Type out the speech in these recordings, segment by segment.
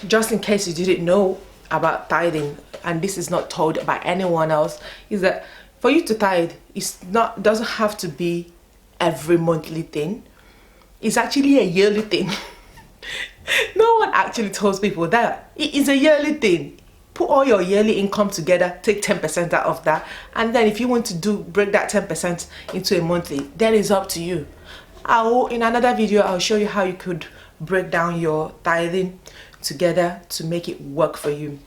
just in case you didn't know about tithing, and this is not told by anyone else, is that for you to tithe, doesn't have to be every monthly thing. It's actually a yearly thing. No one actually tells people that. It is a yearly thing. Put all your yearly income together, take 10% out of that, and then if you want to break that 10% into a monthly, that is up to you. In another video, I'll show you how you could break down your tithing together to make it work for you.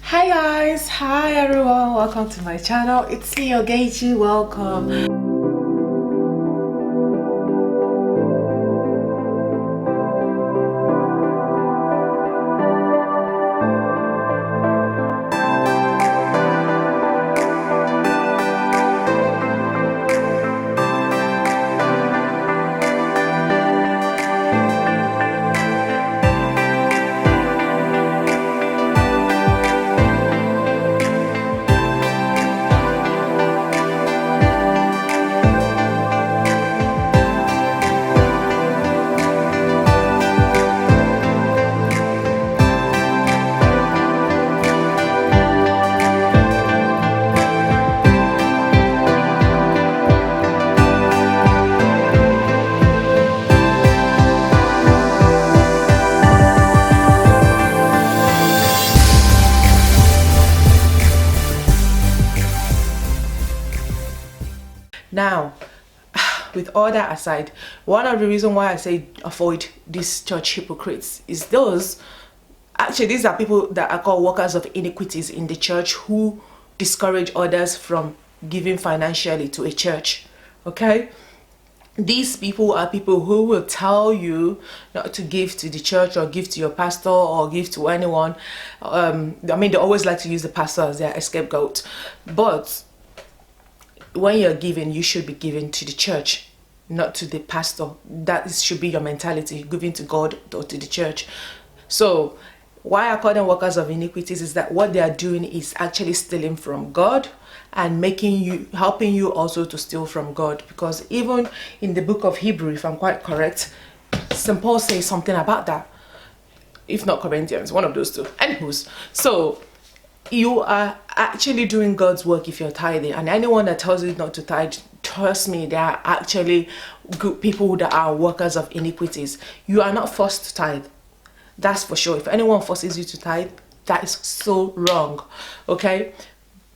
Hi guys, hi everyone, welcome to my channel. It's me, Ogechi. Welcome. Now, with all that aside, one of the reasons why I say avoid these church hypocrites is these are people that are called workers of iniquities in the church who discourage others from giving financially to a church. Okay? These people are people who will tell you not to give to the church or give to your pastor or give to anyone. I mean, they always like to use the pastor as their scapegoat. But when you're giving, you should be giving to the church, not to the pastor. That should be your mentality, giving to God or to the church. So why I call them workers of iniquities is that what they are doing is actually stealing from God and helping you also to steal from God. Because even in the book of Hebrew, if I'm quite correct, St. Paul says something about that. If not Corinthians, one of those two. Anywho's, so you are actually doing God's work if you're tithing, and anyone that tells you not to tithe, trust me, they are actually good people that are workers of iniquities. You are not forced to tithe, that's for sure. If anyone forces you to tithe, that is so wrong. Okay,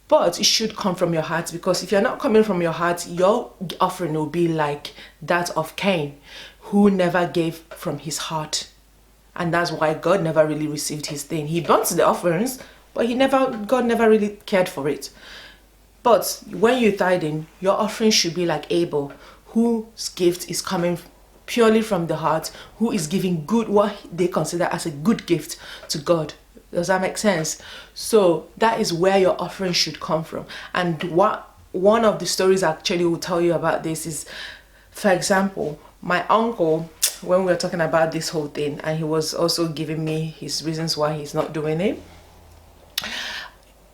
but it should come from your heart, because if you're not coming from your heart, your offering will be like that of Cain, who never gave from his heart, and that's why God never really received his thing. He burnt the offerings, but God never really cared for it. But when you're tithing, your offering should be like Abel, whose gift is coming purely from the heart, who is giving what they consider as a good gift to God. Does that make sense? So that is where your offering should come from. And what one of the stories actually will tell you about this is, for example, my uncle, when we were talking about this whole thing, and he was also giving me his reasons why he's not doing it,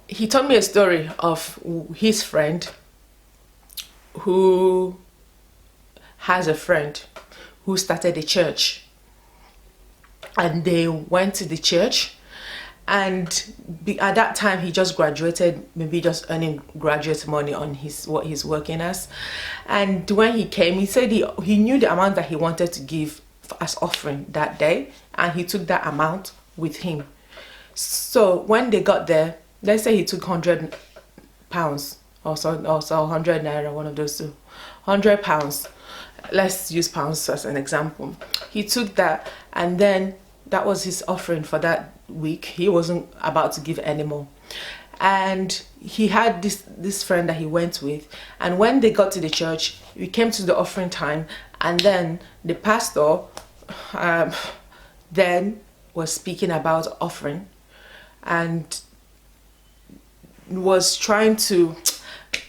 he told me a story of his friend who has a friend who started a church, and they went to the church, and at that time he just graduated, maybe just earning graduate money on what he's working as. And when he came, he said he knew the amount that he wanted to give as offering that day, and he took that amount with him. So when they got there, let's say he took £100 or so 100 naira, one of those two, £100. Let's use pounds as an example. He took that, and then that was his offering for that week. He wasn't about to give any more. And he had this friend that he went with, and when they got to the church, we came to the offering time, and then the pastor then was speaking about offering, and was trying to,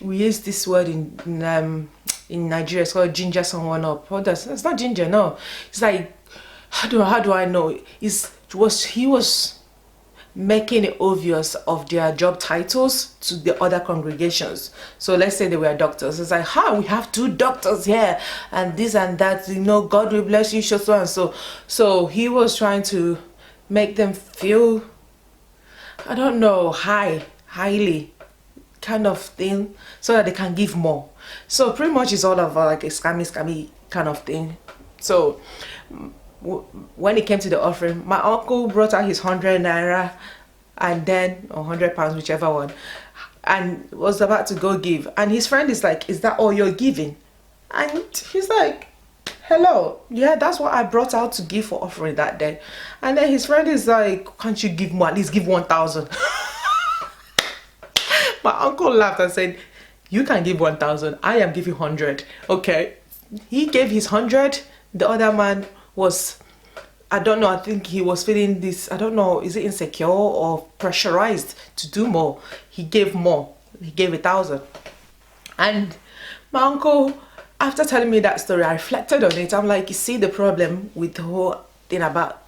we use this word in Nigeria, it's called ginger someone up. It's not ginger, no. It's like, how do I know? He was making it obvious of their job titles to the other congregations. So let's say they were doctors. It's like, we have 2 doctors here, and this and that, God will bless you, so and so. So he was trying to make them feel, I don't know, highly kind of thing, so that they can give more. So pretty much it's all about like a scammy kind of thing. So when it came to the offering, my uncle brought out his 100 naira and then, or 100 pounds, whichever one, and was about to go give, and his friend is like, is that all you're giving? And he's like, hello, yeah, that's what I brought out to give for offering that day. And then his friend is like, can't you give more, at least give 1,000? My uncle laughed and said, you can give 1,000, I am giving 100. Okay, he gave his 100. The other man was, I don't know, I think he was feeling this, I don't know, is it insecure or pressurized to do more? He gave more. He gave 1,000. And my uncle, after telling me that story, I reflected on it. I'm like, you see, the problem with the whole thing about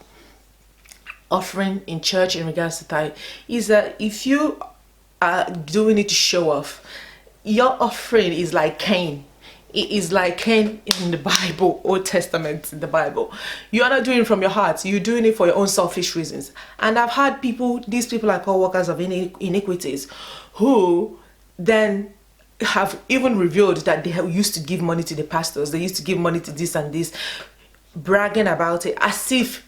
offering in church in regards to tithe is that if you are doing it to show off, your offering is like Cain. It is like Cain in the Bible, Old Testament in the Bible. You are not doing it from your heart. You're doing it for your own selfish reasons. And I've had people, these people I call workers of iniquities, who then have even revealed that they used to give money to the pastors. They used to give money to this and this, bragging about it as if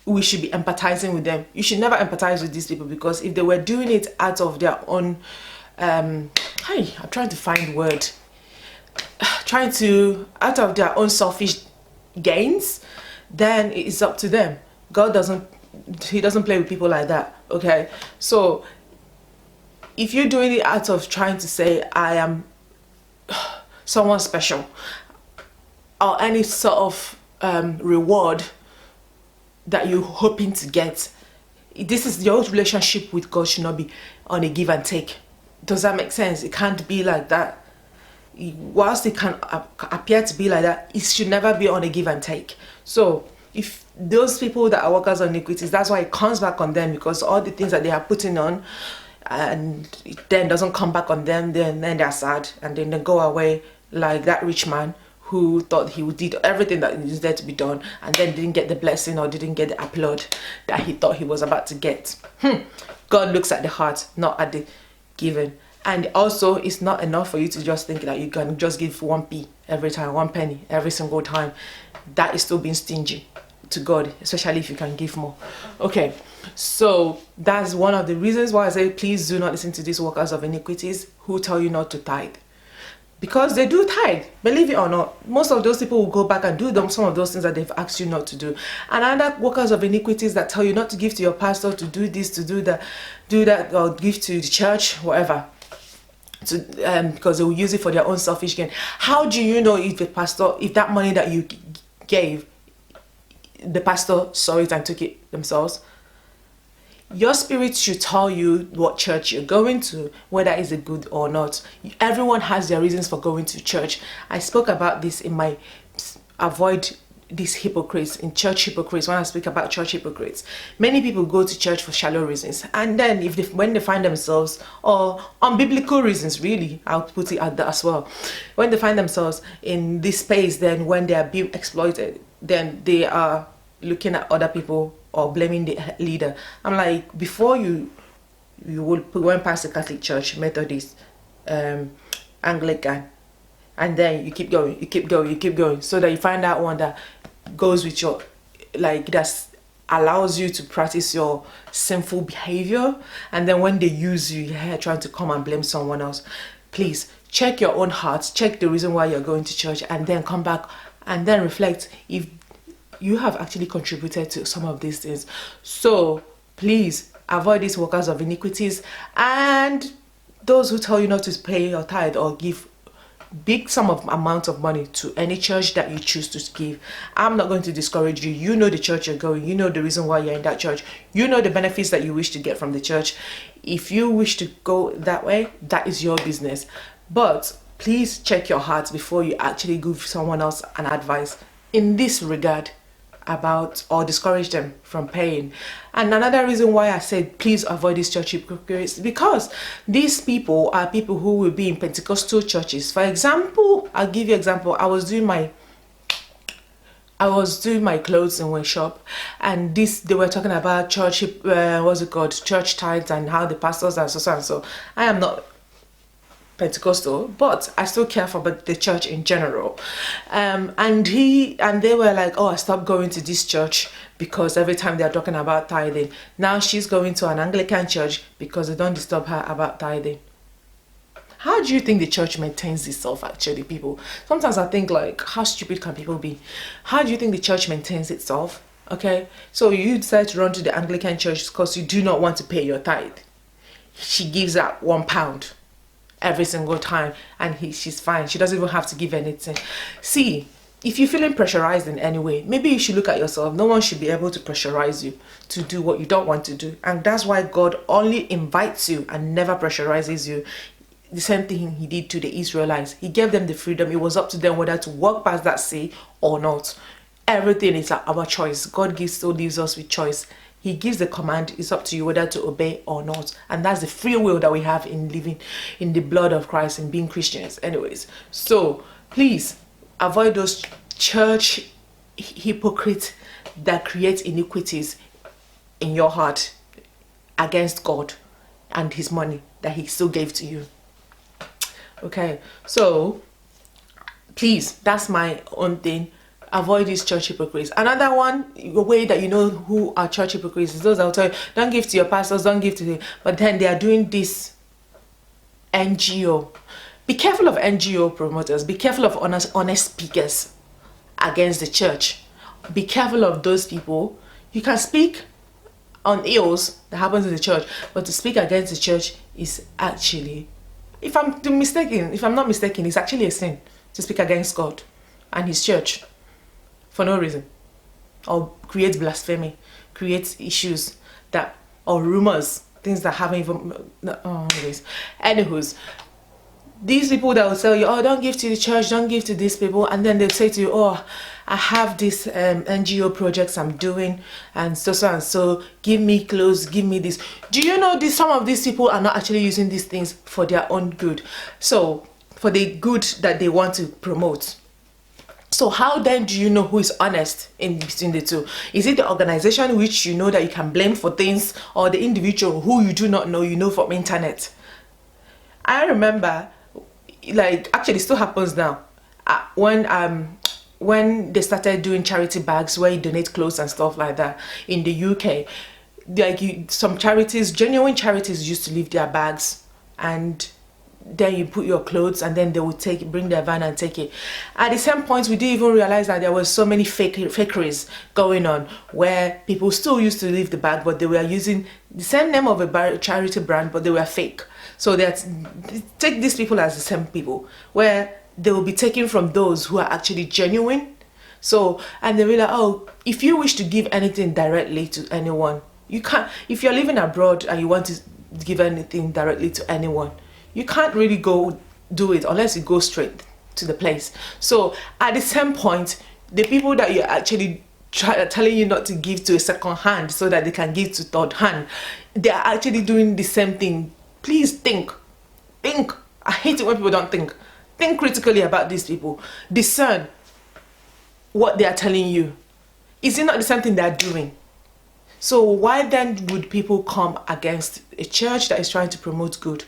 we should be empathizing with them. You should never empathize with these people, because if they were doing it out of their own, I'm trying to find word, out of their own selfish gains, then it is up to them. God he doesn't play with people like that. Okay, so if you're doing it out of trying to say I am someone special, or any sort of reward that you're hoping to get, this is your relationship with God should not be on a give and take. Does that make sense? It can't be like that. Whilst it can appear to be like that, it should never be on a give and take. So if those people that are workers of iniquities, that's why it comes back on them, because all the things that they are putting on, and it then doesn't come back on them, then they're sad, and then they go away like that rich man who thought he did everything that is there to be done, and then didn't get the blessing or didn't get the applaud that he thought he was about to get. God looks at the heart, not at the giving. And also, it's not enough for you to just think that you can just give 1p every time, 1 penny every single time. That is still being stingy to God, especially if you can give more. Okay, so that's one of the reasons why I say please do not listen to these workers of iniquities who tell you not to tithe, because they do tithe, believe it or not. Most of those people will go back and do some of those things that they've asked you not to do. And other workers of iniquities that tell you not to give to your pastor, to do this, to do that, or give to the church, whatever, because they will use it for their own selfish gain. How do you know if if that money that you gave, the pastor saw it and took it themselves? Your spirit should tell you what church you're going to, whether it's a good or not. Everyone has their reasons for going to church. I spoke about this in my avoid these hypocrites, in church hypocrites, when I speak about church hypocrites. Many people go to church for shallow reasons, and then when they find themselves, or unbiblical reasons, really, I'll put it at that as well, when they find themselves in this space, then when they are being exploited, then they are looking at other people or blaming the leader. I'm like, before you would went past the Catholic Church, Methodist, Anglican, and then you keep going, so that you find out one that goes with your, like, that allows you to practice your sinful behavior. And then when they use you, you're trying to come and blame someone else. Please check your own heart, check the reason why you're going to church, and then come back and then reflect if you have actually contributed to some of these things. So please avoid these workers of iniquities and those who tell you not to pay your tithe or give big amount of money to any church that you choose to give. I'm not going to discourage you. You know the church you're going, you know the reason why you're in that church, you know the benefits that you wish to get from the church. If you wish to go that way, that is your business, but please check your heart before you actually give someone else an advice in this regard about, or discourage them from paying. And another reason why I said please avoid these church hypocrites, because these people are people who will be in Pentecostal churches. For example, I'll give you an example. I was doing my I was doing my clothes in one shop, and they were talking about church, what's it called, church tithes, and how the pastors are so and so. I am not Pentecostal, but I still care for the church in general. And they were like, oh, I stopped going to this church because every time they're talking about tithing. Now she's going to an Anglican church because they don't disturb her about tithing. How do you think the church maintains itself, actually, people? Sometimes I think, like, how stupid can people be? How do you think the church maintains itself? Okay, so you decide to run to the Anglican church because you do not want to pay your tithe. She gives out £1 every single time, and she's fine. She doesn't even have to give anything. See, if you're feeling pressurized in any way, maybe you should look at yourself. No one should be able to pressurize you to do what you don't want to do, and that's why God only invites you and never pressurizes you. The same thing he did to the Israelites. He gave them the freedom. It was up to them whether to walk past that sea or not. Everything is our choice. God still leaves us with choice. He gives the command. It's up to you whether to obey or not. And that's the free will that we have in living in the blood of Christ and being Christians. Anyways, so please avoid those church hypocrites that create iniquities in your heart against God and his money that he still gave to you. Okay, so please, that's my own thing. Avoid these church hypocrites. Another one, a way that you know who are church hypocrites is those that will tell you, don't give to your pastors, don't give to them. But then they are doing this NGO. Be careful of NGO promoters. Be careful of honest speakers against the church. Be careful of those people. You can speak on ills that happens in the church, but to speak against the church is actually, if I'm not mistaken, it's actually a sin to speak against God and his church for no reason, or create blasphemy, create issues or rumors, things that haven't even, anyways, these people that will tell you, oh, don't give to the church, don't give to these people, and then they'll say to you, oh, I have this NGO projects I'm doing, and so, give me clothes, give me this. Do you know some of these people are not actually using these things for their own good, so for the good that they want to promote? So how then do you know who is honest in between the two? Is it the organization which you know that you can blame for things, or the individual who you do not know, you know from internet? I remember, like, actually it still happens now, when they started doing charity bags where you donate clothes and stuff like that in the UK, like some charities, genuine charities, used to leave their bags, and then you put your clothes, and then they would bring their van and take it. At the same point, we didn't even realize that there was so many fakeries going on, where people still used to leave the bag, but they were using the same name of a charity brand, but they were fake. So take these people as the same people, where they will be taken from those who are actually genuine. So, and they will like, oh, if you wish to give anything directly to anyone, you can't. If you're living abroad and you want to give anything directly to anyone, you can't really go do it unless you go straight to the place. So at the same point, the people that you're actually telling you not to give to a second hand so that they can give to third hand, they are actually doing the same thing. Please think. I hate it when people don't think. Think critically about these people. Discern what they are telling you. Is it not the same thing they are doing? So why then would people come against a church that is trying to promote good?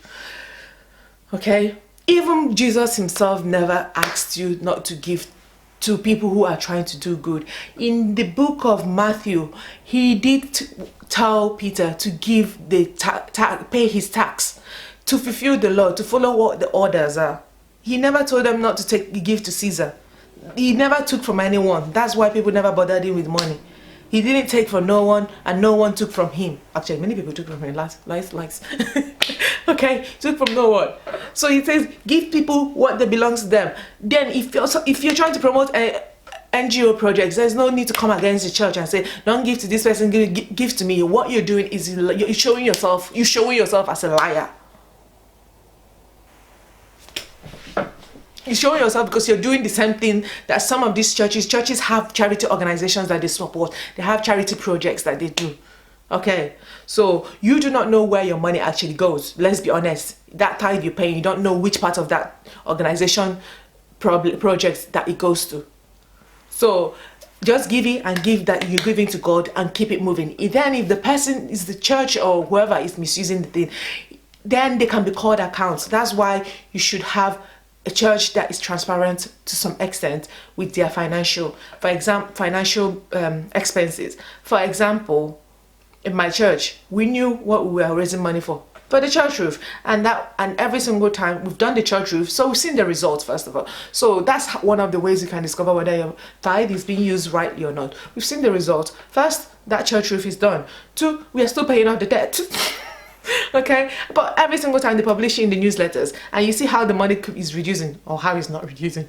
Okay, even Jesus himself never asked you not to give to people who are trying to do good. In the book of Matthew, he did tell Peter to give pay his tax, to fulfill the law, to follow what the orders are. He never told them not to give to Caesar. He never took from anyone. That's why people never bothered him with money. He didn't take from no one, and no one took from him. Actually, many people took from him. Lies. Okay, took from no one. So he says, give people what that belongs to them. Then if you're trying to promote NGO projects, there's no need to come against the church and say, don't give to this person, give to me. What you're doing is you're showing yourself as a liar. You're showing yourself because you're doing the same thing that some of these churches have charity organizations that they support. They have charity projects that they do. Okay, so you do not know where your money actually goes. Let's be honest. That tithe you're paying, you don't know which part of that organization project that it goes to. So just give it and give that you're giving to God and keep it moving. Then if the person is the church or whoever is misusing the thing, then they can be called accounts. That's why you should have a church that is transparent to some extent with their financial expenses. For example, in my church, we knew what we were raising money for the church roof, and every single time we've done the church roof, so we've seen the results first of all. So that's one of the ways you can discover whether your tithe is being used rightly or not. We've seen the results. First, that church roof is done. 2, we are still paying off the debt. Okay, but every single time they publish it in the newsletters, and you see how the money is reducing or how it's not reducing.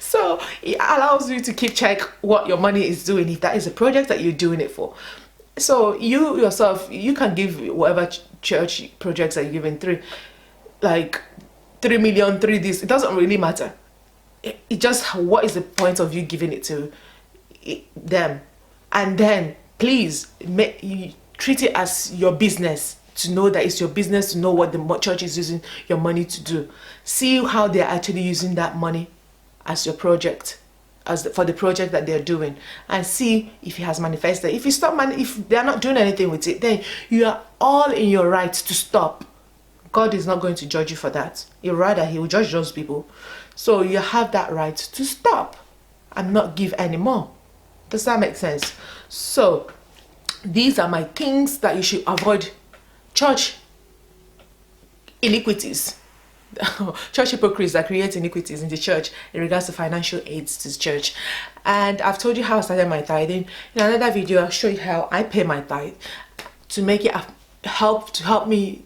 So it allows you to keep check what your money is doing, if that is a project that you're doing it for. So you yourself, you can give whatever church projects that you're giving through, like 3 million, 3 this, it doesn't really matter. It just, what is the point of you giving it to them? And then please treat it as your business, to know that it's your business, to know what the church is using your money to do. See how they're actually using that money as your project, for the project that they're doing, and see if it has manifested. If if they're not doing anything with it, then you are all in your right to stop. God is not going to judge you for that. Rather, he will judge those people. So you have that right to stop and not give anymore. Does that make sense? So these are my things that you should avoid. Church iniquities. Church hypocrites that create iniquities in the church in regards to financial aids to the church. And I've told you how I started my tithing. In another video, I'll show you how I pay my tithe to make it help me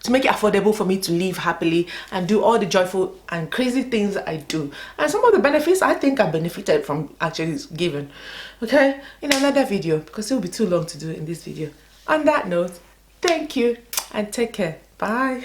to make it affordable for me to live happily and do all the joyful and crazy things that I do. And some of the benefits I think I benefited from actually giving. Okay, in another video, because it will be too long to do it in this video. On that note, thank you and take care. Bye.